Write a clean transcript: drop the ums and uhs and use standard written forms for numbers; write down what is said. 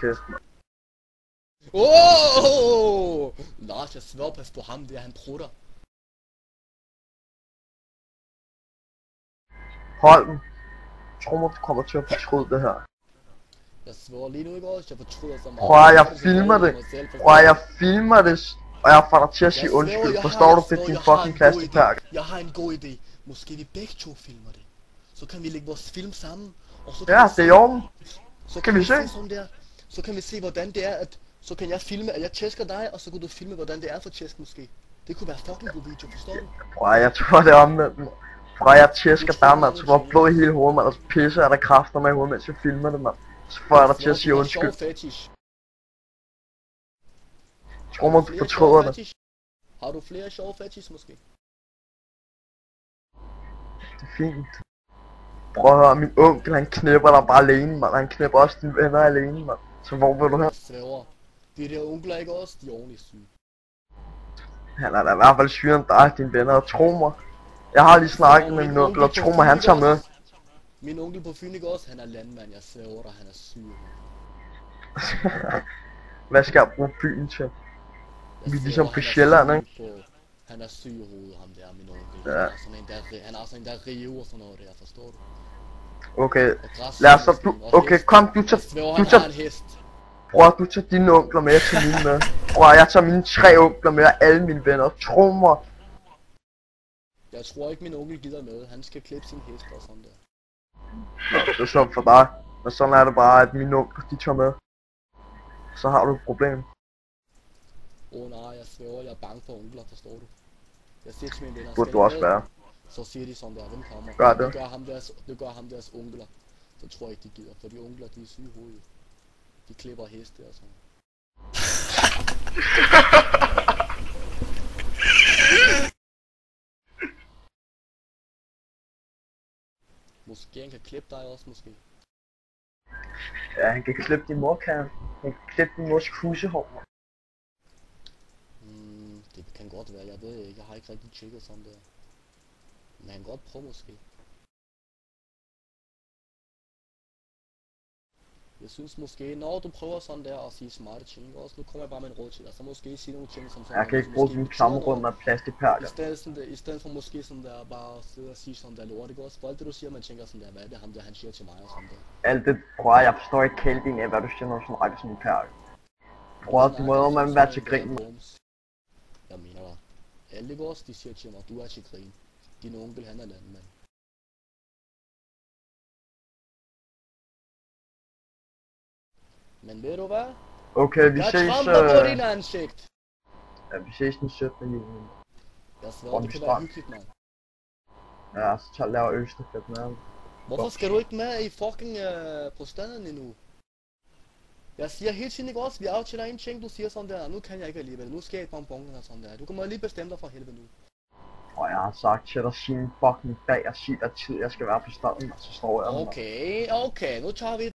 kæft, mand. Lars, jeg svær, pas på ham der, han prutter. Hold den. Jeg tror, du kommer til at fortryde det her. Jeg svær lige nu ikke også, jeg fortryder så meget. Prøv at jeg filmer det. Prøv at jeg filmer det. Og jeg får dig til at sige undskyld. Forstår du det, din fucking plastipærk? Jeg har en god idé. Måske vi begge to filmer det. Så kan vi lægge vores film sammen. Og så Ja, det er i orden. Så kan vi se. Sådan der. Så kan vi se, hvordan det er, at... Så kan jeg filme, at jeg tæsker dig, og så kan du filme, hvordan det er for tæsk måske. Det kunne være fucking god video, forstår du? Prøv at jeg tror det er omvendt. Prøv at jeg tæsker dig, mand. Så får jeg blod i hele hovedet, mand. Og så pisser jeg der kræfter med i hovedet, mens jeg filmer det, mand. Så får jeg dig til at sige undskyld. Tror man, du fortryder det. Har du flere sjove fetish måske? Det er fint. Prøv at høre, min onkel, han knipper dig bare alene, mand. Han knipper også dine venner alene, mand. Så hvor vil du hen? Svæver. De der onkler ikke også, de er ordentligt syge. Han er da i hvert fald syre end dig, dine venner, og tro mig. Jeg har lige snakket med min onkel, og tro mig, han tager med. Min onkel på Fyn ikke også, han er landmand, jeg svæver dig, han er syg. Hvad skal jeg bruge byen til? Vi er ligesom på Sjælland, ikke? Han er syg i hovedet, ham der, min onkel. Ja. Han har sådan en der rive og sådan noget der, forstår du? Okay, lad os så, okay, kom, du tager en hest. Prøv, du tager dine onkler med, jeg tager mine med. Prøv, jeg tager mine 3 onkler med, og alle mine venner, tro mig. Jeg tror ikke min onkel gider med, han skal klippe sin hest og sådan der. Nå, det er sådan for dig. Men sådan er det bare, at mine onkler, de tager med. Så har du et problem. Nej, jeg svæver, jeg er bange for onkler, forstår du? Jeg siger til mine venner, Burde du også være. Så siger de sådan der, hvem kommer? Gør det. Det gør ham deres onkler. Så tror jeg ikke de gider, for de onkler, de er syge i hovedet. De klipper heste og sådan. Måske han kan klippe dig også, måske. Ja, han kan klippe din mor, kan han. Han kan klippe din mors kusehår. Det kan godt være, jeg ved ikke, jeg har ikke rigtig tjekket sådan der. Men han kan godt prøve måske. Jeg synes måske, når du prøver sådan der at sige smarte ting også, nu kommer jeg bare med en råd til dig, så måske sige nogle ting som sådan. Jeg kan ikke bruge din klammerund med plastikperker. I stedet for måske sådan der bare at sidde og sige sådan der lort, ikke også? For alt det du siger, man tænker sådan der, hvad er det ham der, han siger til mig og sådan der. Alt det, prøv at jeg forstår ikke kældingen af, hvad du siger, når du snakker sådan en perke. Prøv at du må man være til grin. Jeg mener dig. Alle ikke også, de siger til mig, du er til grin. Din onkel, han er landmand. Men ved du hvad? Okay, vi ses... Jeg tramper på din ansigt! Ja, vi ses den 17. juni. Jeg svær, det kan være hyggeligt, mand. Ja, så laver Østerflet med ham. Hvorfor skal du ikke med i fucking på standen endnu? Jeg siger hele tiden ikke også, vi aftaler en ting, du siger sådan der, nu kan jeg ikke alligevel, nu skal jeg ikke bonbon og sådan der. Du kan må lige bestemme dig for helvede nu. Og jeg har sagt til dig siden fucking dag og sig dig tid, jeg skal være på standen, og så står jeg. Okay, nu tager vi